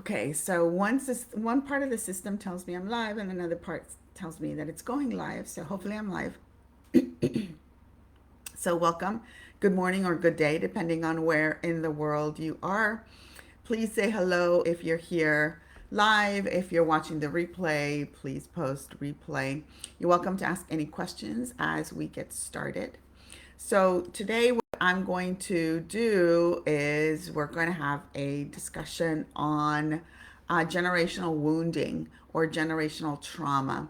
Okay, so one part of the system tells me I'm live, and another part tells me that it's going live. So hopefully I'm live. So welcome, good morning or good day, depending on where in the world you are. Please say hello if you're here live. If you're watching the replay, please post replay. You're welcome to ask any questions as we get started. So today what I'm going to do is we're going to have a discussion on generational wounding or generational trauma.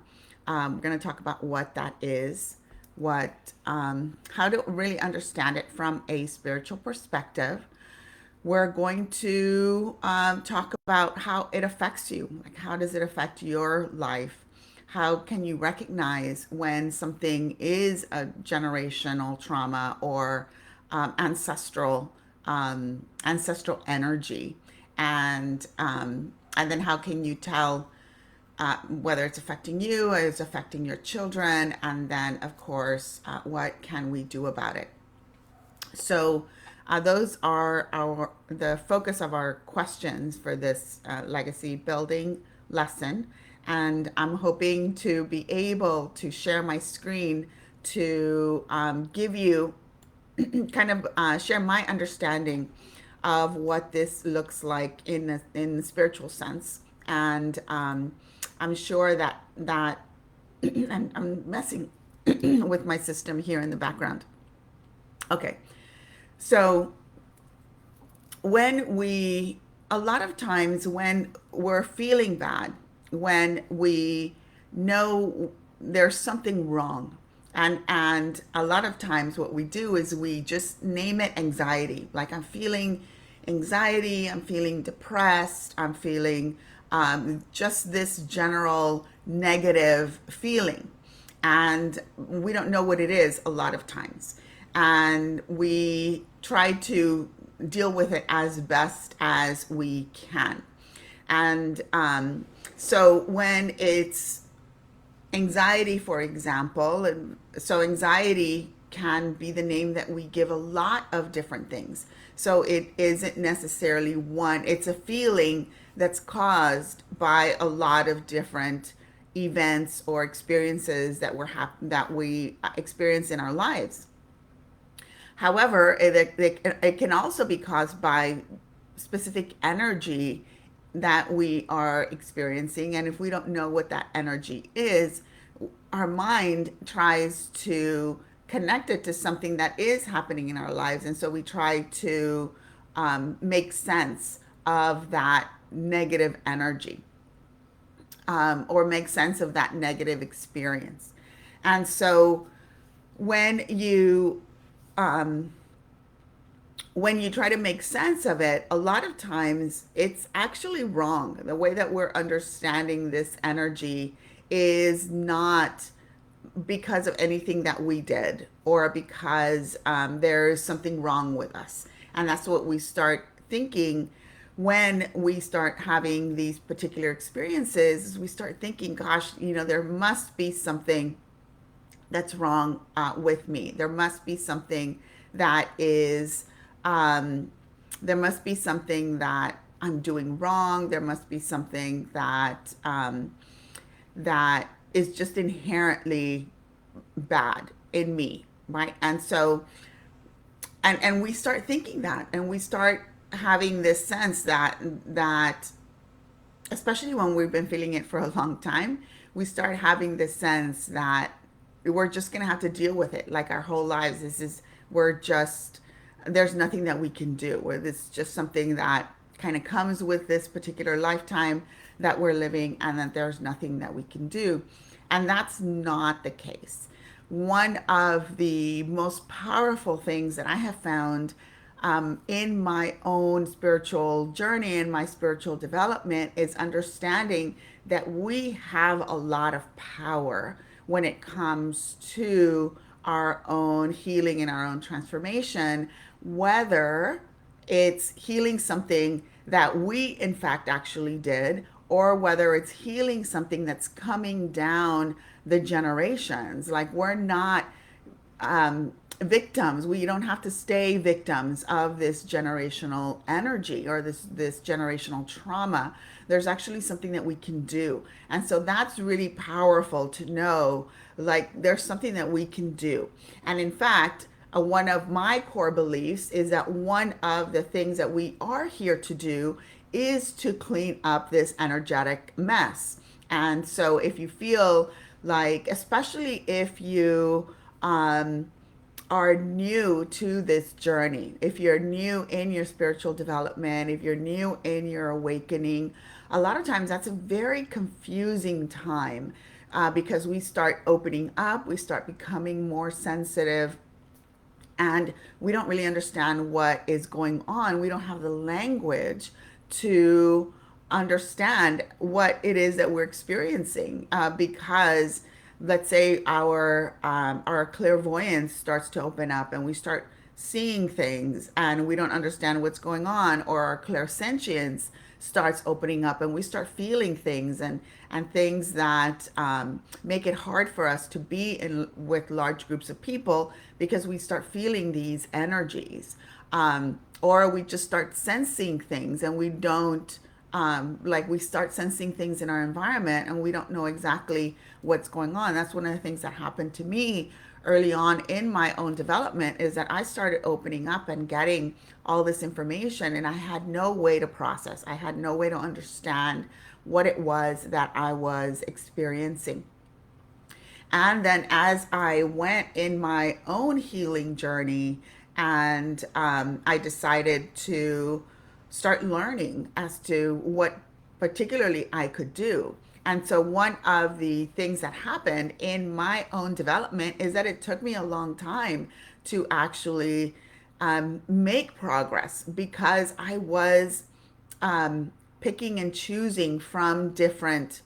We're going to talk about what that is, how to really understand it from a spiritual perspective. We're going to talk about how it affects you. Like, how does it affect your life? How can you recognize when something is a generational trauma or ancestral energy, and then how can you tell whether it's affecting you or it's affecting your children, and then of course, what can we do about it? So those are the focus of our questions for this legacy building lesson. And I'm hoping to be able to share my screen to give you kind of share my understanding of what this looks like in the spiritual sense. And I'm sure that I'm messing with my system here in the background. Okay, so when we, a lot of times when we're feeling bad, when we know there's something wrong, and a lot of times what we do is we just name it anxiety. Like, I'm feeling anxiety, I'm feeling depressed, I'm feeling just this general negative feeling, and we don't know what it is a lot of times, and we try to deal with it as best as we can. And so when it's anxiety, for example, so anxiety can be the name that we give a lot of different things. So it isn't necessarily one, it's a feeling that's caused by a lot of different events or experiences that we experience in our lives. However, it can also be caused by specific energy that we are experiencing. And if we don't know what that energy is, our mind tries to connect it to something that is happening in our lives. And so we try to make sense of that negative energy, or make sense of that negative experience. And so when you um, when you try to make sense of it, a lot of times it's actually wrong. The way that we're understanding this energy is not because of anything that we did, or because there's something wrong with us. And that's what we start thinking when we start having these particular experiences. We start thinking, gosh, there must be something that's wrong with me. There must be something that is, um, there must be something that I'm doing wrong. There must be something that is just inherently bad in me, right? And so, and we start thinking that, and we start having this sense that especially when we've been feeling it for a long time, we start having this sense that we're just going to have to deal with it like our whole lives. We're just, there's nothing that we can do, or it's just something that kind of comes with this particular lifetime that we're living, and that there's nothing that we can do. And that's not the case. One of the most powerful things that I have found in my own spiritual journey and my spiritual development is understanding that we have a lot of power when it comes to our own healing and our own transformation, whether it's healing something that we in fact actually did, or whether it's healing something that's coming down the generations. Like, we're not victims. We don't have to stay victims of this generational energy or this generational trauma. There's actually something that we can do. And so that's really powerful to know, like there's something that we can do. And in fact, one of my core beliefs is that one of the things that we are here to do is to clean up this energetic mess. And so if you feel like, especially if you are new to this journey, if you're new in your spiritual development, if you're new in your awakening, a lot of times that's a very confusing time, because we start opening up, we start becoming more sensitive, and we don't really understand what is going on. We don't have the language to understand what it is that we're experiencing, because let's say our clairvoyance starts to open up and we start seeing things and we don't understand what's going on, or our clairsentience starts opening up and we start feeling things, and things that make it hard for us to be in with large groups of people, because we start feeling these energies, or we just start sensing things and we don't, like we start sensing things in our environment and we don't know exactly what's going on. That's one of the things that happened to me early on in my own development, is that I started opening up and getting all this information, and I had no way to process. I had no way to understand what it was that I was experiencing. And then as I went in my own healing journey, and I decided to start learning as to what particularly I could do. And so one of the things that happened in my own development is that it took me a long time to actually make progress, because I was picking and choosing from different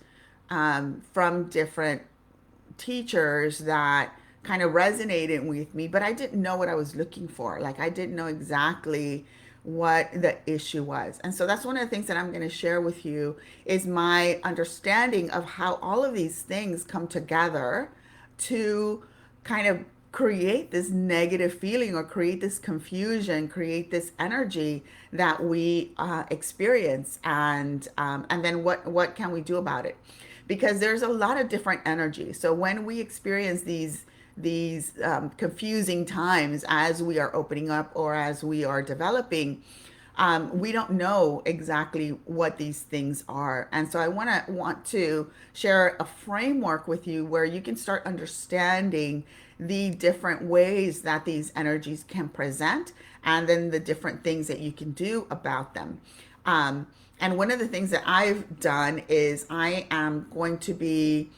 teachers that kind of resonated with me, but I didn't know what I was looking for. Like I didn't know exactly what the issue was. And so that's one of the things that I'm going to share with you, is my understanding of how all of these things come together to kind of create this negative feeling, or create this confusion, create this energy that we experience, and then what can we do about it? Because there's a lot of different energies. So when we experience these confusing times as we are opening up or as we are developing, we don't know exactly what these things are. And so I want to share a framework with you where you can start understanding the different ways that these energies can present, and then the different things that you can do about them. And one of the things that I've done is I am going to be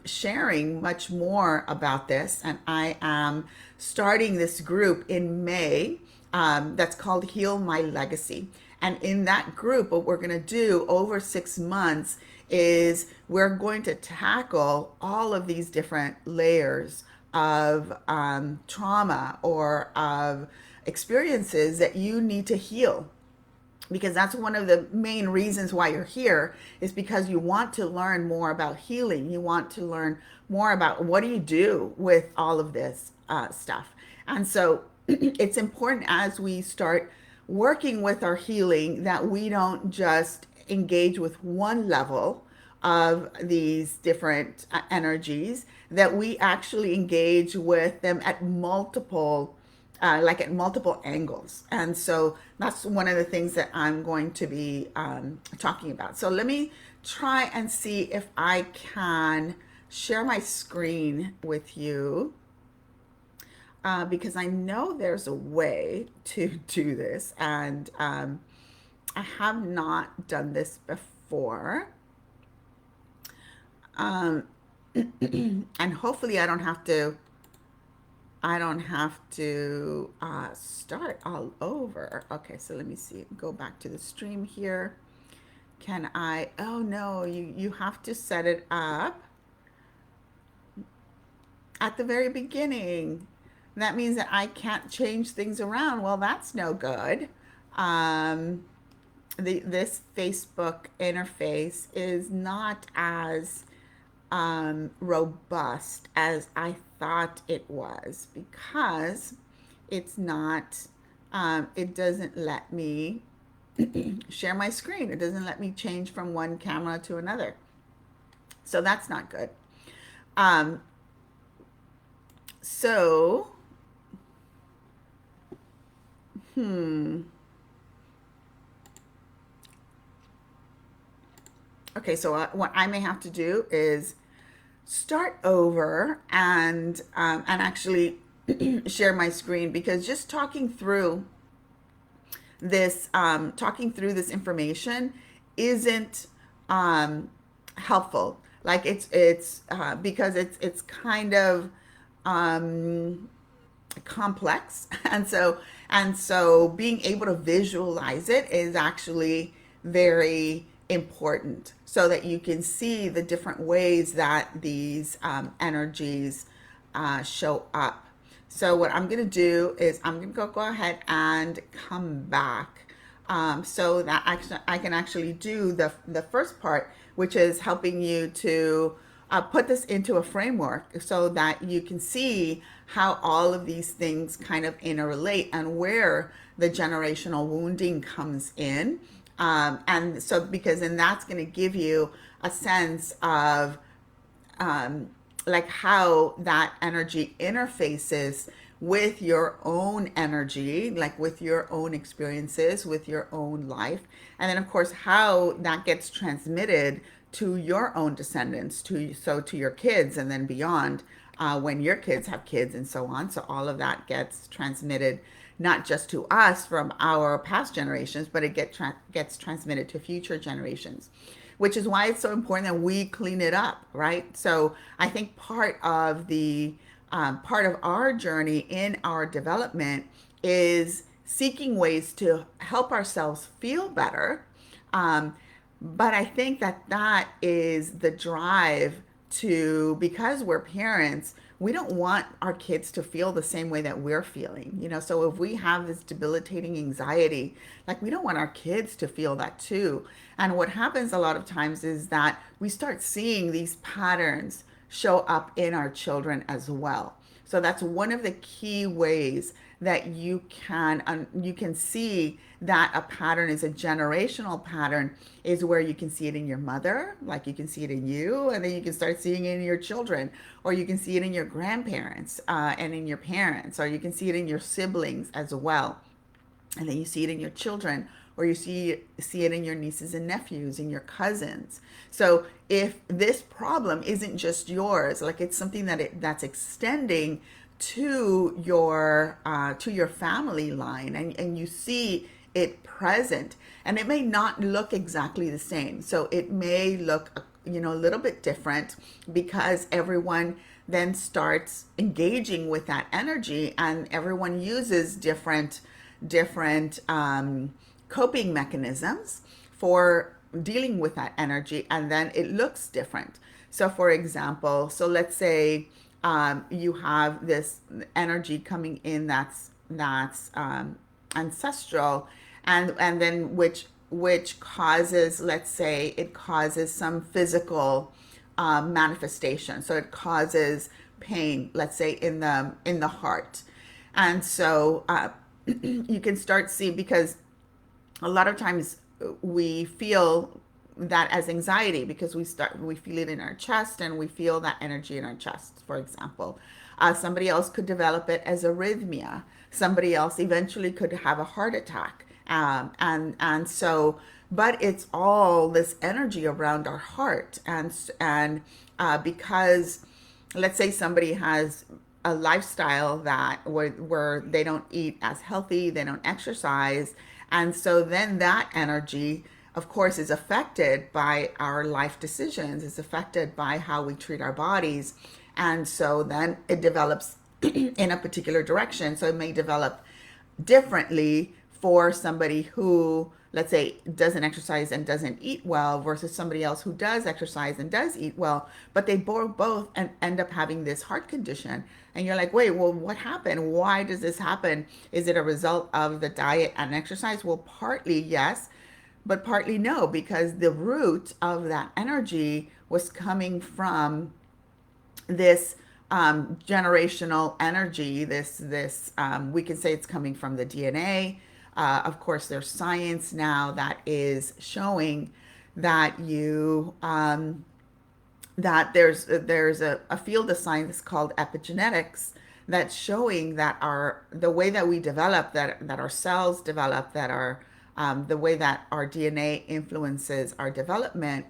sharing much more about this, and I am starting this group in May, that's called Heal My Legacy. And in that group, what we're going to do over 6 months is we're going to tackle all of these different layers of trauma, or of experiences that you need to heal, because that's one of the main reasons why you're here, is because you want to learn more about healing. You want to learn more about what do you do with all of this stuff. And so it's important, as we start working with our healing, that we don't just engage with one level of these different energies, that we actually engage with them at multiple angles. And so that's one of the things that I'm going to be talking about. So let me try and see if I can share my screen with you, because I know there's a way to do this, and I have not done this before. And hopefully I don't have to start all over. Okay, so let me see. Go back to the stream here. Can I? Oh no, you have to set it up at the very beginning. That means that I can't change things around. Well, that's no good. Um, this Facebook interface is not as robust as I thought it was, because it's not, it doesn't let me share my screen. It doesn't let me change from one camera to another. So that's not good. Um, so, hmm. Okay, so what I may have to do is start over and actually share my screen, because just talking through this information isn't um, helpful. Like it's because it's kind of um, complex, and so being able to visualize it is actually very important, so that you can see the different ways that these energies show up. So what I'm going to do is I'm going to go ahead and come back, so that actually I can actually do the first part, which is helping you to put this into a framework, so that you can see how all of these things kind of interrelate, and where the generational wounding comes in. And so, because then that's going to give you a sense of um, like how that energy interfaces with your own energy, like with your own experiences, with your own life. And then, of course, how that gets transmitted to your own descendants, to your kids, and then beyond, when your kids have kids, and so on. So all of that gets transmitted not just to us from our past generations, but it gets transmitted to future generations, which is why it's so important that we clean it up, right? So I think part of our journey in our development is seeking ways to help ourselves feel better. Um, but I think that is the drive to, because we're parents, we don't want our kids to feel the same way that we're feeling. So if we have this debilitating anxiety, like, we don't want our kids to feel that too. And what happens a lot of times is that we start seeing these patterns show up in our children as well. So that's one of the key ways that you can see that a pattern is a generational pattern, is where you can see it in your mother, like you can see it in you, and then you can start seeing it in your children, or you can see it in your grandparents, and in your parents, or you can see it in your siblings as well, and then you see it in your children, or you see it in your nieces and nephews, in your cousins. So if this problem isn't just yours, like, it's something that's extending to your family line, and you see it present, and it may not look exactly the same. So it may look a little bit different, because everyone then starts engaging with that energy, and everyone uses different coping mechanisms for dealing with that energy, and then it looks different. So for example, so let's say you have this energy coming in that's ancestral, and then which causes, let's say, it causes some physical manifestation. So it causes pain, let's say, in the heart. And so you can start see, because a lot of times we feel that as anxiety, because we feel it in our chest, and we feel that energy in our chest, for example. Somebody else could develop it as arrhythmia. Somebody else eventually could have a heart attack. And so, but it's all this energy around our heart. And because, let's say, somebody has a lifestyle where they don't eat as healthy, they don't exercise, and so then that energy, of course, is affected by our life decisions, is affected by how we treat our bodies, and so then it develops in a particular direction. So it may develop differently for somebody who, let's say, doesn't exercise and doesn't eat well, versus somebody else who does exercise and does eat well, but they both end up having this heart condition. And you're like, wait, well, what happened? Why does this happen? Is it a result of the diet and exercise? Well, partly yes, but partly no, because the root of that energy was coming from this generational energy. This we can say it's coming from the DNA. Of course, there's science now that is showing that there's a field of science called epigenetics that's showing that the way that we develop, that our cells develop, that our the way that our DNA influences our development,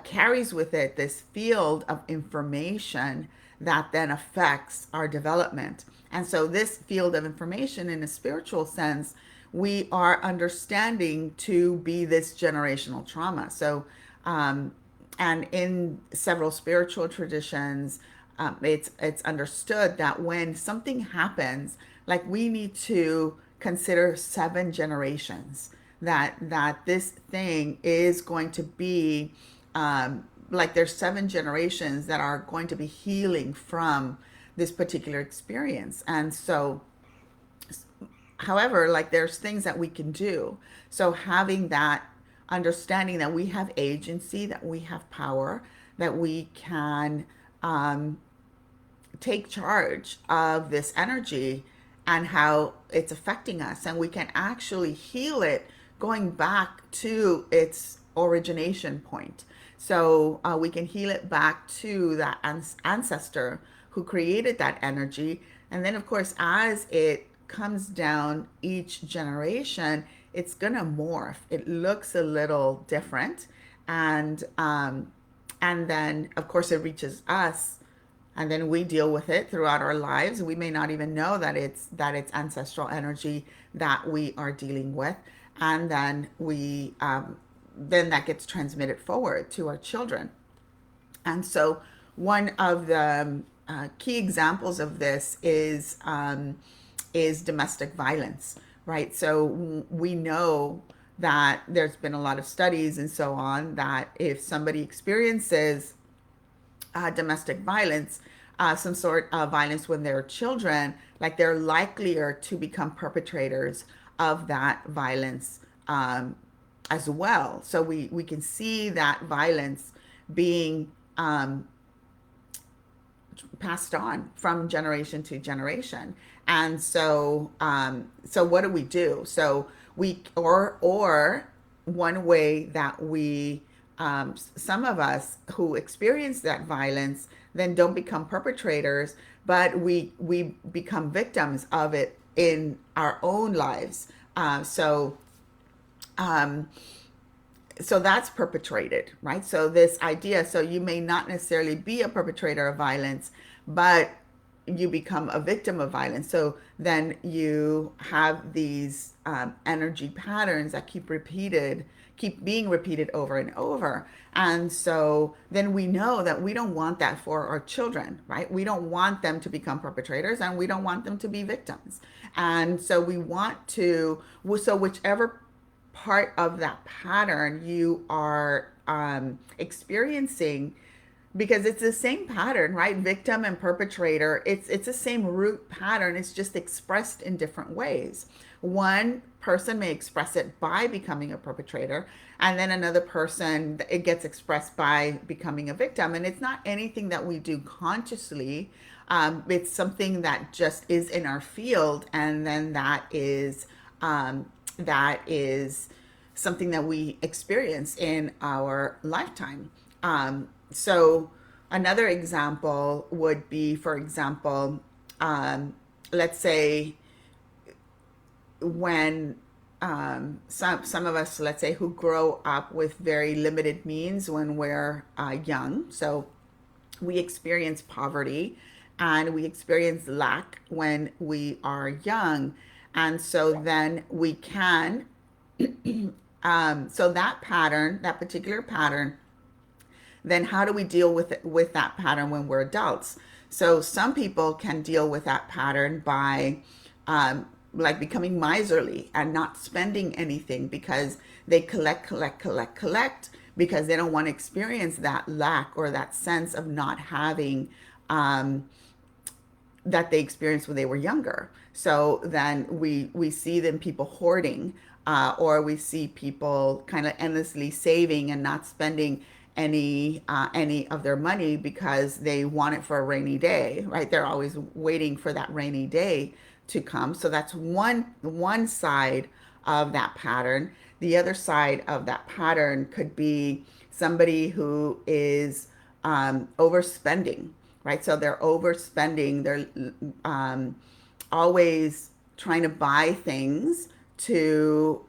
carries with it this field of information that then affects our development. And so, this field of information, in a spiritual sense, we are understanding to be this generational trauma. So, and in several spiritual traditions, it's understood that when something happens, like, we need to consider 7 generations, that this thing is going to be, like, there's 7 generations that are going to be healing from this particular experience. And so, however, like, there's things that we can do. So, having that understanding that we have agency, that we have power, that we can take charge of this energy and how it's affecting us, and we can actually heal it going back to its origination point. So, we can heal it back to that ancestor who created that energy. And then, of course, as it comes down each generation, it's gonna morph. It looks a little different, and then, of course, it reaches us, and then we deal with it throughout our lives. We may not even know that it's ancestral energy that we are dealing with, and then that gets transmitted forward to our children. And so, one of the key examples of this is domestic violence, right? So, we know that there's been a lot of studies and so on, that if somebody experiences domestic violence, some sort of violence when they're children, like, they're likelier to become perpetrators of that violence, as well. So, we can see that violence being passed on from generation to generation. And so, so what do we do? So, or one way that we, some of us who experience that violence then don't become perpetrators, but we become victims of it in our own lives. Um, so that's perpetrated, right? So, this idea, so you may not necessarily be a perpetrator of violence, but you become a victim of violence. So then you have these energy patterns that keep being repeated over and over. And so then we know that we don't want that for our children, right? We don't want them to become perpetrators, and we don't want them to be victims. And so we want to, so whichever part of that pattern you are experiencing, because it's the same pattern, right? Victim and perpetrator, it's the same root pattern. It's just expressed in different ways. One person may express it by becoming a perpetrator, and then another person, it gets expressed by becoming a victim. And it's not anything that we do consciously. It's something that just is in our field, and then that is something that we experience in our lifetime. So, another example would be, for example, let's say, when some of us, let's say, who grow up with very limited means when we're young. So, we experience poverty and we experience lack when we are young. And so then we can, so that pattern, that particular pattern, then how do we deal with that pattern when we're adults? So, some people can deal with that pattern by, like, becoming miserly and not spending anything, because they collect, because they don't want to experience that lack or that sense of not having, that they experienced when they were younger. So then we see them, people hoarding, or we see people kind of endlessly saving and not spending any of their money because they want it for a rainy day, right? They're always waiting for that rainy day to come. So that's one side of that pattern. The other side of that pattern could be somebody who is overspending, right? So they're overspending. They're always trying to buy things to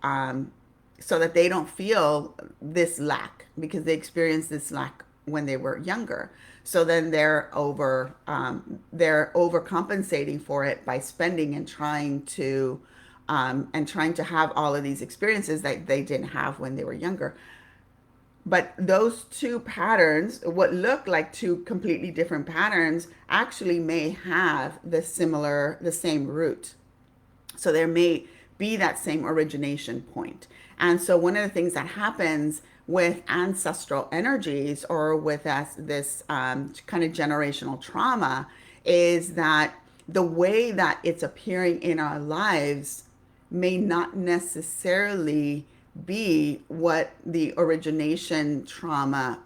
so that they don't feel this lack because they experienced this lack when they were younger. So then they're overcompensating for it by spending and trying to have all of these experiences that they didn't have when they were younger. But those two patterns, what look like two completely different patterns, actually may have the same root. So there may be that same origination point. And so one of the things that happens with ancestral energies or with this kind of generational trauma is that the way that it's appearing in our lives may not necessarily be what the origination trauma,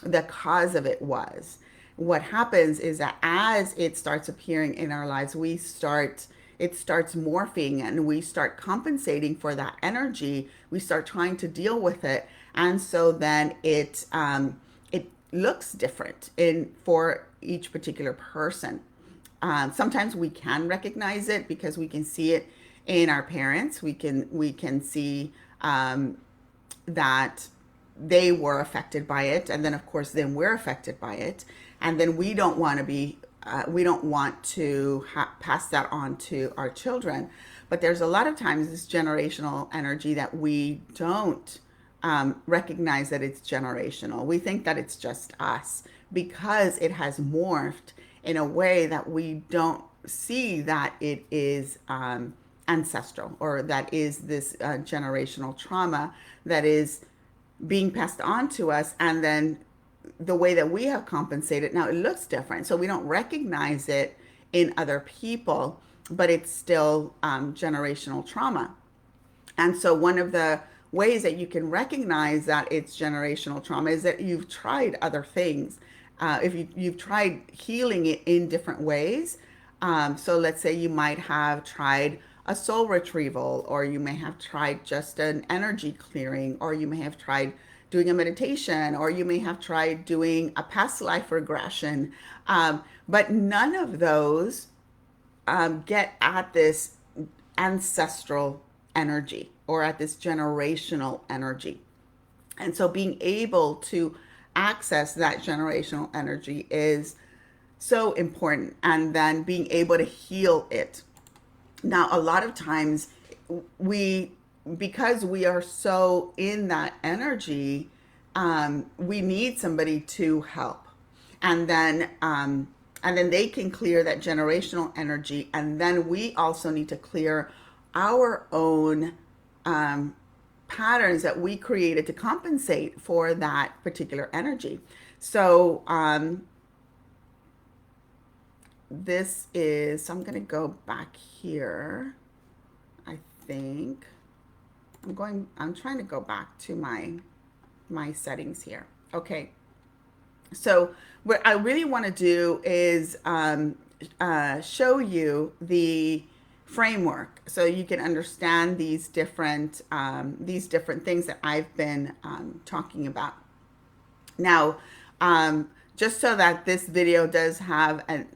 the cause of it was. What happens is that as it starts appearing in our lives, it starts morphing and we start compensating for that energy. We start trying to deal with it. And so then it looks different for each particular person. Sometimes we can recognize it because we can see it in our parents. We can see that they were affected by it, and then of course then we're affected by it, and then we don't want to pass that on to our children. But there's a lot of times this generational energy that we don't recognize that it's generational. We think that it's just us because it has morphed in a way that we don't see that it is ancestral, or that is this generational trauma that is being passed on to us. And then the way that we have compensated, now it looks different. So we don't recognize it in other people, but it's still generational trauma. And so one of the ways that you can recognize that it's generational trauma is that you've tried other things. If you've tried healing it in different ways. So let's say you might have tried a soul retrieval, or you may have tried just an energy clearing, or you may have tried doing a meditation, or you may have tried doing a past life regression. But none of those get at this ancestral energy or at this generational energy. And so being able to access that generational energy is so important, and then being able to heal it. Now, a lot of times because we are so in that energy, we need somebody to help. And then they can clear that generational energy. And then we also need to clear our own patterns that we created to compensate for that particular energy. So so I'm going to go back here. I think I'm trying to go back to my settings here. Okay. So what I really want to do is show you the framework so you can understand these different things that I've been talking about. Now, just so that this video does have an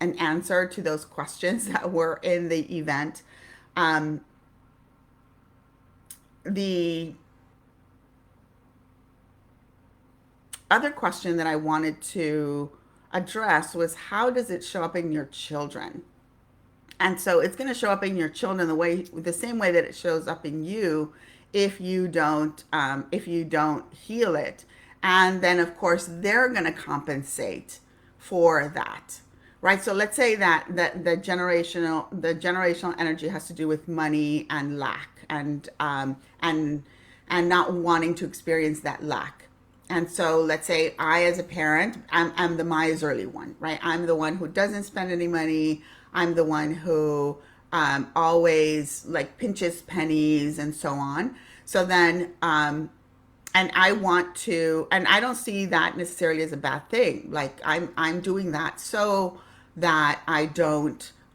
answer to those questions that were in the event, the other question that I wanted to address was, how does it show up in your children? And so it's going to show up in your children the same way that it shows up in you if you don't heal it. And then of course they're going to compensate for that, right? So let's say that the generational energy has to do with money and lack, and not wanting to experience that lack. And so let's say I, as a parent, I'm the miserly one, right? I'm the one who doesn't spend any money. I'm the one who always like pinches pennies and so on. So then, and and I want to, and I don't see that necessarily as a bad thing. Like I'm doing that so that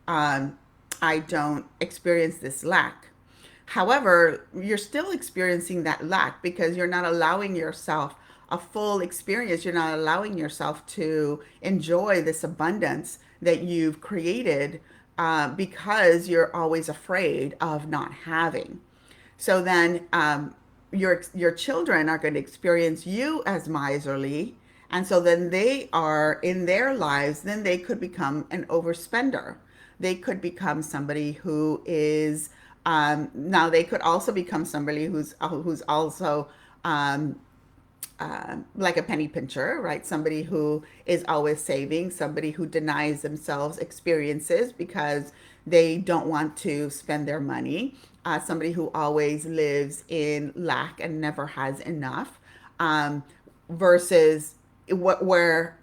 um, I don't experience this lack. However, you're still experiencing that lack because you're not allowing yourself a full experience. You're not allowing yourself to enjoy this abundance that you've created because you're always afraid of not having. So then your children are going to experience you as miserly, and so then they are in their lives. Then they could become an overspender. They could become somebody who is now they could also become somebody who's also um, like a penny pincher, right? Somebody who is always saving, somebody who denies themselves experiences because they don't want to spend their money, somebody who always lives in lack and never has enough, um, versus what where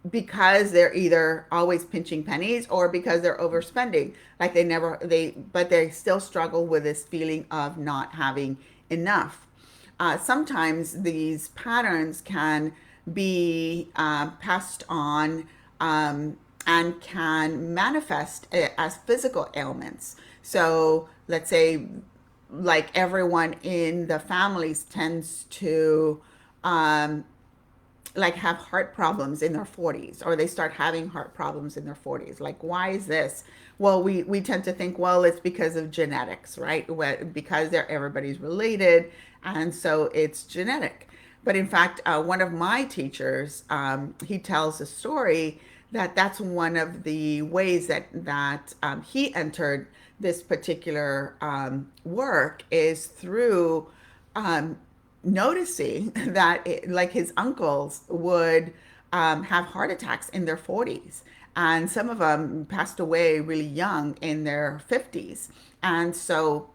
because they're either always pinching pennies or because they're overspending, like but they still struggle with this feeling of not having enough. Sometimes these patterns can be passed on, and can manifest as physical ailments. So let's say, like, everyone in the families tends to um, like have heart problems in their 40s, or they start having heart problems in their 40s. Like, why is this? Well, we tend to think, well, it's because of genetics, right? Because everybody's related, and so it's genetic. But in fact, one of my teachers, he tells a story that that's one of the ways that he entered this particular work is through um, noticing that like his uncles would have heart attacks in their 40s, and some of them passed away really young in their 50s. And so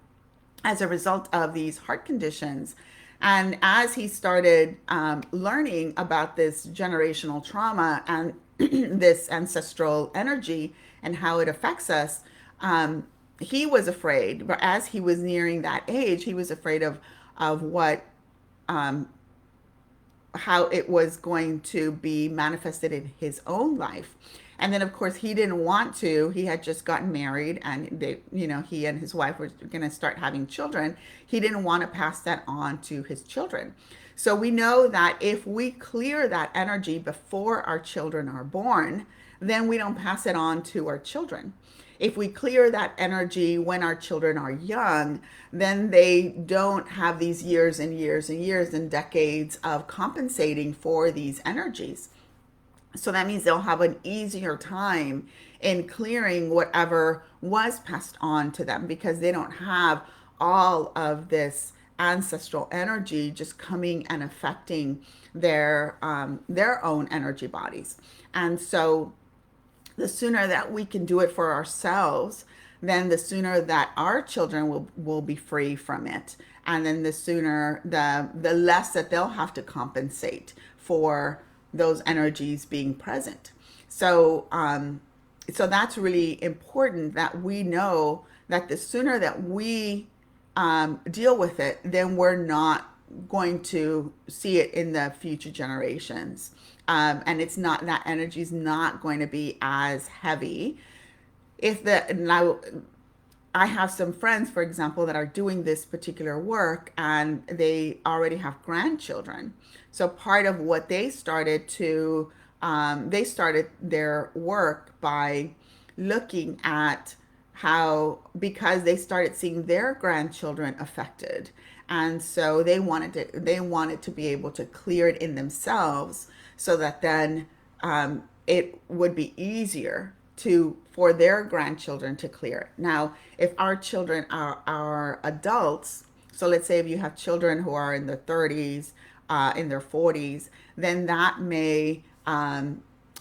as a result of these heart conditions, and as he started learning about this generational trauma and this ancestral energy and how it affects us, he was afraid. But as he was nearing that age, he was afraid of what um, how it was going to be manifested in his own life. And then, of course, he didn't want to. He had just gotten married, and he and his wife were going to start having children. He didn't want to pass that on to his children. So we know that if we clear that energy before our children are born, then we don't pass it on to our children. If we clear that energy when our children are young, then they don't have these years and years and years and decades of compensating for these energies. So that means they'll have an easier time in clearing whatever was passed on to them because they don't have all of this ancestral energy just coming and affecting their own energy bodies. And so the sooner that we can do it for ourselves, then the sooner that our children will be free from it. And then the sooner, the less that they'll have to compensate for those energies being present. So, so that's really important that we know that the sooner that we deal with it, then we're not going to see it in the future generations. And it's not, that energy is not going to be as heavy. If the now I have some friends, for example, that are doing this particular work and they already have grandchildren. So part of what they started their work by looking at how, because they started seeing their grandchildren affected. And so they wanted to be able to clear it in themselves so that then it would be easier to for their grandchildren to clear it. Now, if our children are adults, so let's say if you have children who are in their 30s, in their 40s, then that may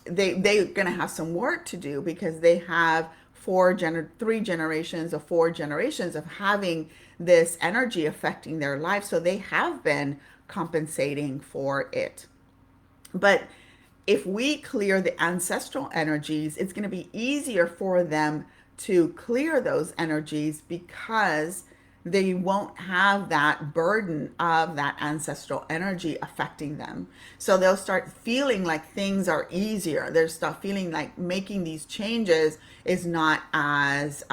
they're going to have some work to do because they have 3 generations or 4 generations of having this energy affecting their life, so they have been compensating for it. But if we clear the ancestral energies, it's going to be easier for them to clear those energies because they won't have that burden of that ancestral energy affecting them. So they'll start feeling like things are easier. They'll start feeling like making these changes is not as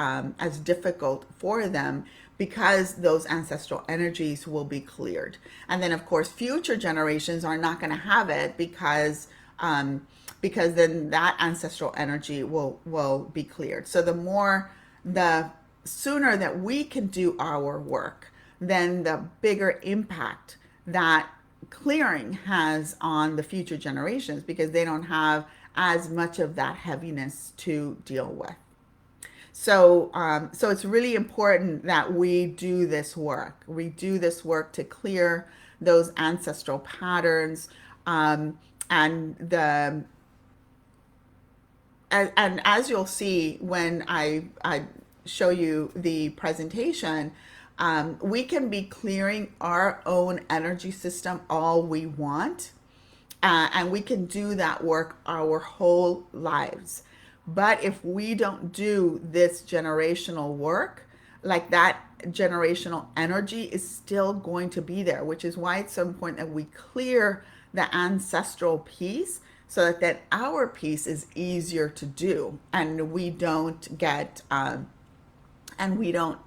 difficult for them because those ancestral energies will be cleared. And then, of course, future generations are not going to have it because then that ancestral energy will be cleared. So the sooner that we can do our work, then the bigger impact that clearing has on the future generations because they don't have as much of that heaviness to deal with. So it's really important that we do this work. We do this work to clear those ancestral patterns, and the and as you'll see when I show you the presentation, we can be clearing our own energy system all we want, and we can do that work our whole lives. But if we don't do this generational work, like that generational energy is still going to be there, which is why it's so important that we clear the ancestral piece so that our piece is easier to do and we don't get and we don't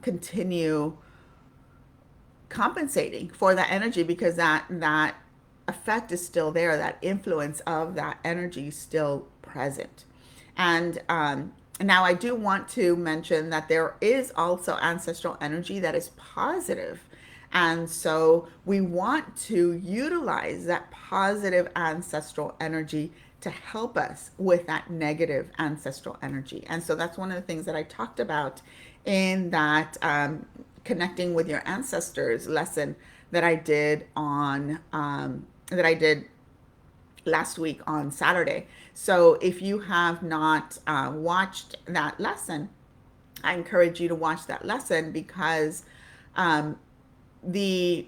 continue compensating for that energy because that effect is still there, that influence of that energy is still present. And now I do want to mention that there is also ancestral energy that is positive. And so we want to utilize that positive ancestral energy to help us with that negative ancestral energy. And so that's one of the things that I talked about in that connecting with your ancestors lesson that I did on that I did last week on Saturday. So if you have not watched that lesson, I encourage you to watch that lesson because the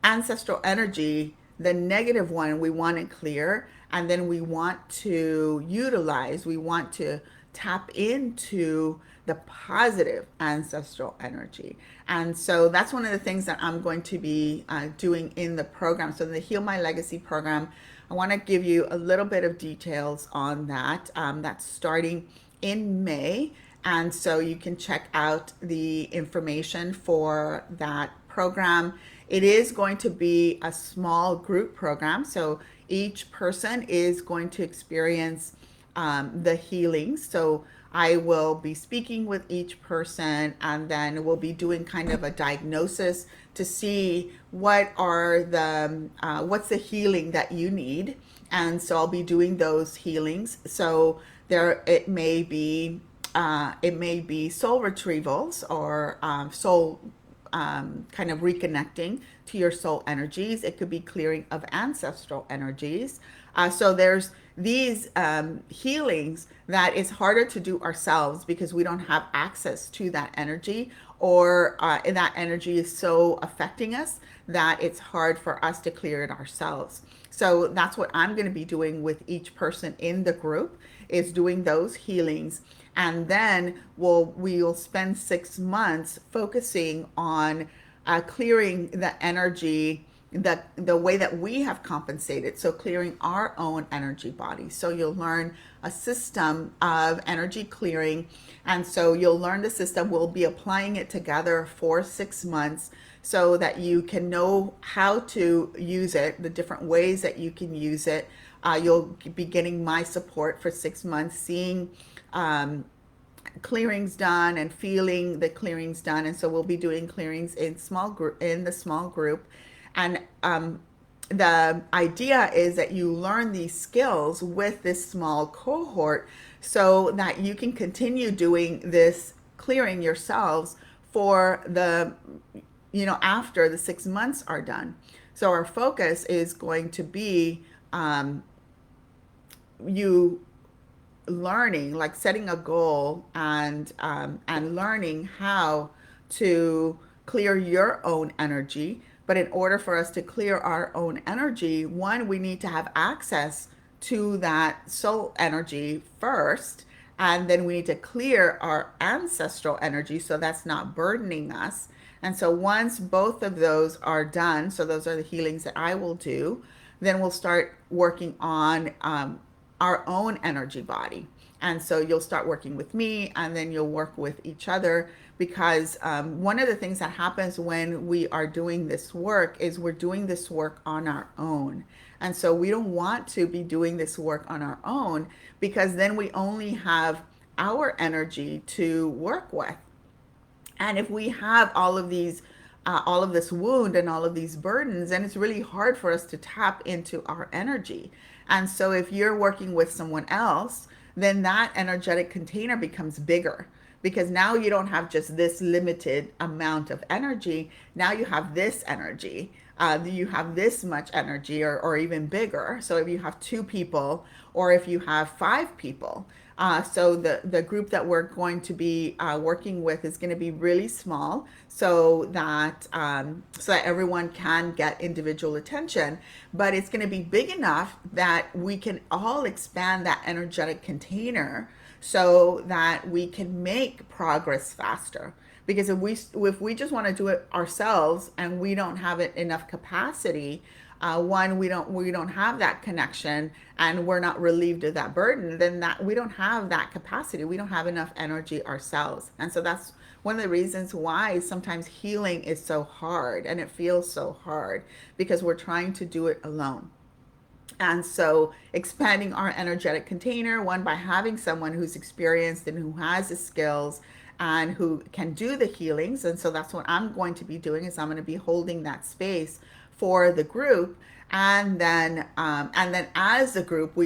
ancestral energy, the negative one, we want to clear, and then we want to utilize, we want to tap into the positive ancestral energy. And so that's one of the things that I'm going to be doing in the program. So, in the Heal My Legacy program, I want to give you a little bit of details on that. That's starting in May. And so you can check out the information for that program. It is going to be a small group program. So each person is going to experience the healing. So I will be speaking with each person and then we'll be doing kind of a diagnosis to see what's the healing that you need. And so I'll be doing those healings. So it may be soul retrievals or soul kind of reconnecting to your soul energies. It could be clearing of ancestral energies. So there's these healings that is harder to do ourselves because we don't have access to that energy, or that energy is so affecting us that it's hard for us to clear it ourselves. So that's what I'm going to be doing with each person in the group, is doing those healings. And then we'll spend 6 months focusing on clearing the energy, the way that we have compensated. So clearing our own energy body. So you'll learn a system of energy clearing. And so you'll learn the system. We'll be applying it together for 6 months so that you can know how to use it, the different ways that you can use it. You'll be getting my support for 6 months, seeing clearings done and feeling the clearings done. And so we'll be doing clearings in the small group. And the idea is that you learn these skills with this small cohort so that you can continue doing this clearing yourselves for after the 6 months are done. So our focus is going to be you learning, like setting a goal and learning how to clear your own energy. But in order for us to clear our own energy, one, we need to have access to that soul energy first. And then we need to clear our ancestral energy so that's not burdening us. And so once both of those are done, so those are the healings that I will do, then we'll start working on our own energy body. And so you'll start working with me, and then you'll work with each other, because one of the things that happens when we are doing this work is we're doing this work on our own. And so we don't want to be doing this work on our own, because then we only have our energy to work with. And if we have all of this wound and all of these burdens, then it's really hard for us to tap into our energy. And so if you're working with someone else, then that energetic container becomes bigger, because now you don't have just this limited amount of energy. Now you have this energy. You have this much energy, or even bigger. So if you have two people, or if you have five people, so the group that we're going to be working with is going to be really small, so that everyone can get individual attention. But it's going to be big enough that we can all expand that energetic container so that we can make progress faster. Because if we just want to do it ourselves and we don't have it enough capacity, one, we don't have that connection, and we're not relieved of that burden, then that we don't have that capacity, we don't have enough energy ourselves. And so that's one of the reasons why sometimes healing is so hard, and it feels so hard, because we're trying to do it alone. And so expanding our energetic container, one, by having someone who's experienced and who has the skills and who can do the healings. And so that's what I'm going to be doing, is I'm going to be holding that space for the group. And then as a group,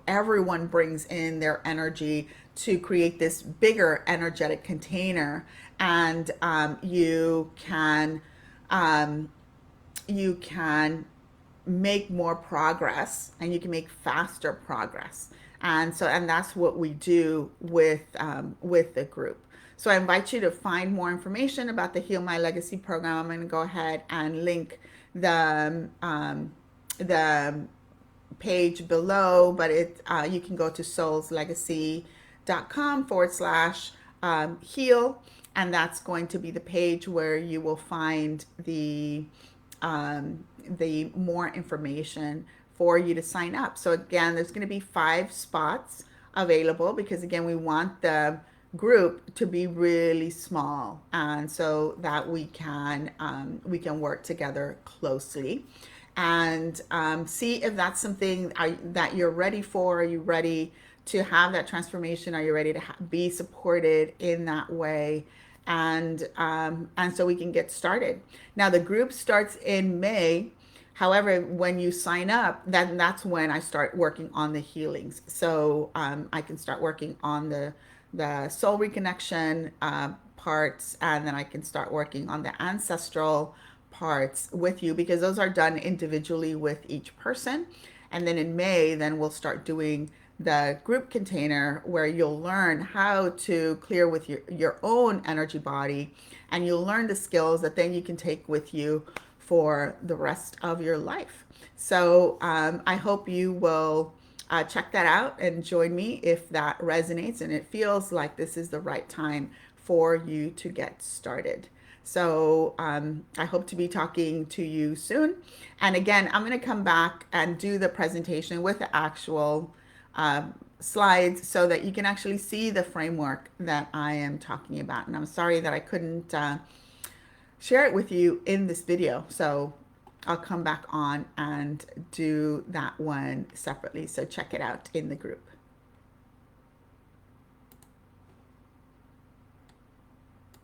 everyone brings in their energy to create this bigger energetic container. And you can make more progress, and you can make faster progress. And that's what we do with the group. So I invite you to find more information about the Heal My Legacy program. I'm going to go ahead and link the page below, but you can go to soulslegacy.com/heal, and that's going to be the page where you will find the more information for you to sign up. So again, there's going to be 5 spots available, because again, we want the group to be really small, and so that we can work together closely, and see if that's something that you're ready for. Are you ready to have that transformation? Are you ready to be supported in that way? And so we can get started. Now the group starts in May. However, when you sign up, then that's when I start working on the healings. So I can start working on the soul reconnection parts, and then I can start working on the ancestral parts with you, because those are done individually with each person. And then in May, then we'll start doing the group container, where you'll learn how to clear with your own energy body, and you'll learn the skills that then you can take with you for the rest of your life. So I hope you will check that out and join me if that resonates and it feels like this is the right time for you to get started. So I hope to be talking to you soon. And again, I'm going to come back and do the presentation with the actual slides, so that you can actually see the framework that I am talking about. And I'm sorry that I couldn't share it with you in this video. So I'll come back on and do that one separately. So check it out in the group.